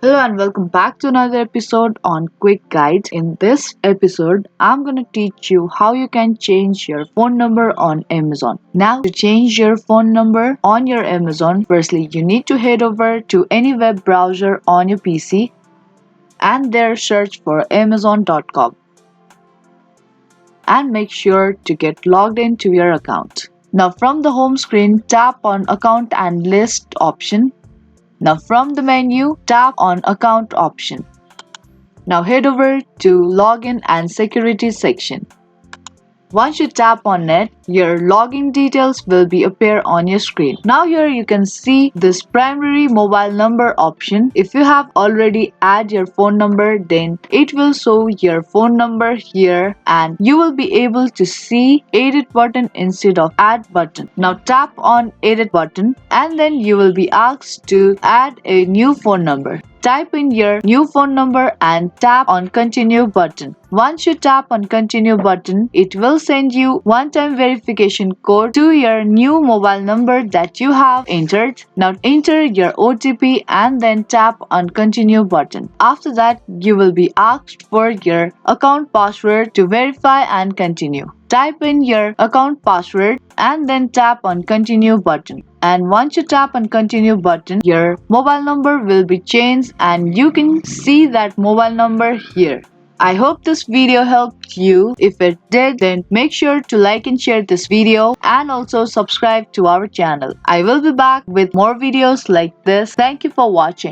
Hello and welcome back to another episode on Quick Guide. In this episode, I'm going to teach you how you can change your phone number on Amazon. Now, to change your phone number on your Amazon, firstly, you need to head over to any web browser on your PC and there search for Amazon.com and make sure to get logged into your account. Now, from the home screen, tap on Account and List option. Now from the menu, tap on Account option. Now head over to Login and Security section. Once you tap on it, your login details will be appear on your screen. Now here you can see this primary mobile number option. If you have already add your phone number, then it will show your phone number here and you will be able to see edit button instead of add button. Now tap on edit button and then you will be asked to add a new phone number. Type in your new phone number and tap on continue button. Once you tap on continue button, it will send you one-time verification code to your new mobile number that you have entered. Now enter your OTP and then tap on continue button. After that, you will be asked for your account password to verify and continue. Type in your account password and then tap on continue button. And once you tap on continue button, your mobile number will be changed and you can see that mobile number here. I hope this video helped you. If it did, then make sure to like and share this video and also subscribe to our channel. I will be back with more videos like this. Thank you for watching.